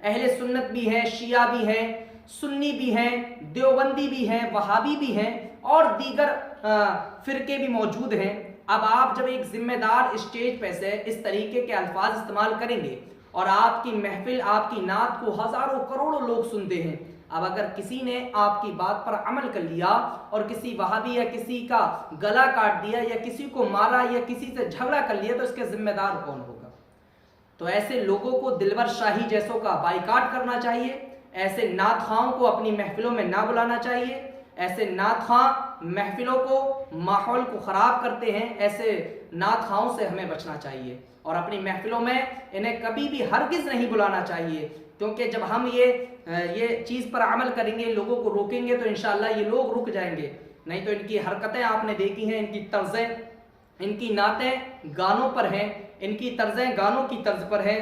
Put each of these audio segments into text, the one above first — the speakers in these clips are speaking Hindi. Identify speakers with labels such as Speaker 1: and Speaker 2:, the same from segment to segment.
Speaker 1: अहले सुन्नत भी हैं, शिया भी हैं, सुन्नी भी हैं, देवबंदी भी हैं, वहाबी भी हैं और दीगर फिरके भी मौजूद हैं। अब आप जब एक जिम्मेदार स्टेज पे से इस तरीके के अल्फाज इस्तेमाल करेंगे और आपकी महफिल, आपकी नात को हजारों करोड़ों लोग सुनते हैं, अब अगर किसी ने आपकी बात पर अमल कर लिया और किसी वहाबी या किसी का गला काट दिया या किसी को मारा या किसी से झगड़ा कर लिया तो इसके जिम्मेदार कौन होगा? तो ऐसे लोगों को दिलवर शाही जैसों का बाइकाट करना चाहिए। ऐसे नात खाओं को अपनी महफिलों में ना बुलाना चाहिए। ऐसे नात खां महफिलों को, माहौल को खराब करते हैं, ऐसे नात खाओं से हमें बचना चाहिए और अपनी महफिलों में इन्हें कभी भी हरगिज नहीं बुलाना चाहिए, क्योंकि जब हम ये चीज पर अमल करेंगे, लोगों को रोकेंगे तो इंशाअल्लाह ये लोग रुक जाएंगे। नहीं तो इनकी हरकतें आपने देखी हैं, इनकी तर्जें, इनकी नातें गानों पर हैं, इनकी तर्जें गानों की तर्ज पर हैं,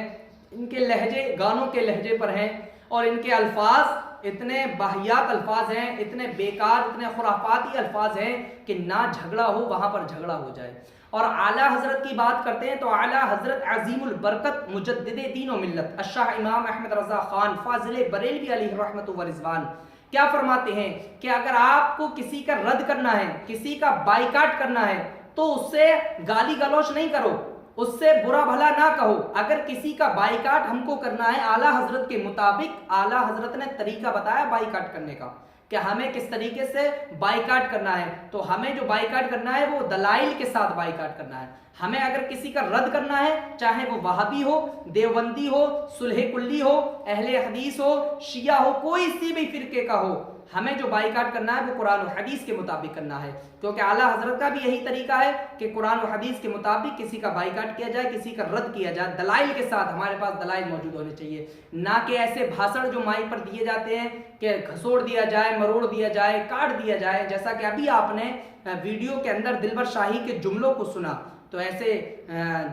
Speaker 1: इनके लहजे गानों के लहजे पर हैं और इनके अल्फाज इतने बाहियात अल्फाज हैं, इतने बेकार, इतने खुराफाती अल्फाज हैं कि ना झगड़ा हो वहां पर झगड़ा हो जाए। और आला हजरत की बात करते हैं तो आला हजरत अजीमुल बरकत मुजद्दिदे दीन व मिल्लत अशाह इमाम अहमद रजा खान फाजिल बरेलवी अलैहि रहमतु व रिजवान क्या फरमाते हैं कि अगर आपको किसी का रद्द करना है, किसी का बाइकाट करना है तो उससे गाली गलौच नहीं करो, उससे बुरा भला ना कहो। अगर किसी का बाइकाट हमको करना है आला हजरत के मुताबिक, आला हजरत ने तरीका बताया बाइकाट करने का कि हमें किस तरीके से बाइकाट करना है, तो हमें जो बाइकाट करना है वो दलाइल के साथ बाइकाट करना है। हमें अगर किसी का रद्द करना है, चाहे वो वहाबी हो, देवबंदी हो, सुलह कुल्ली हो, अहले हदीस हो, शिया हो, कोई सी भी फिरके का हो, हमें जो बाइकाट करना है वो कुरान और हदीस के मुताबिक करना है। क्योंकि आला हजरत का भी यही तरीका है कि कुरान और हदीस के मुताबिक किसी का बाइकाट किया जाए, किसी का रद्द किया जाए, दलाइल के साथ। हमारे पास दलाइल मौजूद होने चाहिए, ना कि ऐसे भाषण जो माइक पर दिए जाते हैं कि घसोड़ दिया जाए, मरोड़ दिया जाए, काट दिया जाए। जैसा कि अभी आपने वीडियो के अंदर दिलबर शाही के जुमलों को सुना, तो ऐसे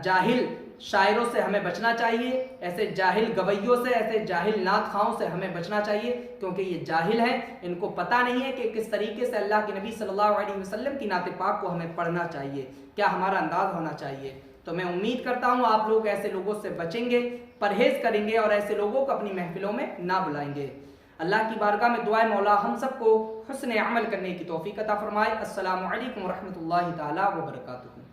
Speaker 1: जाहिल शायरों से हमें बचना चाहिए, ऐसे जाहिल गवैयों से, ऐसे जाहिल नात खाओं से हमें बचना चाहिए, क्योंकि ये जाहिल हैं, इनको पता नहीं है कि किस तरीके से अल्लाह के नबी सल्लल्लाहु अलैहि वसल्लम की नात पाक को हमें पढ़ना चाहिए, क्या हमारा अंदाज होना चाहिए। तो मैं उम्मीद करता हूँ आप लोग ऐसे लोगों से बचेंगे, परहेज करेंगे और ऐसे लोगों को अपनी महफिलों में ना बुलाएंगे। अल्लाह की बारगाह में दुआए मौला हम सबको हुस्न अमल करने की तौफीक अता फरमाए। अस्सलामु अलैकुम व रहमतुल्लाहि ताला व बरकातुहू।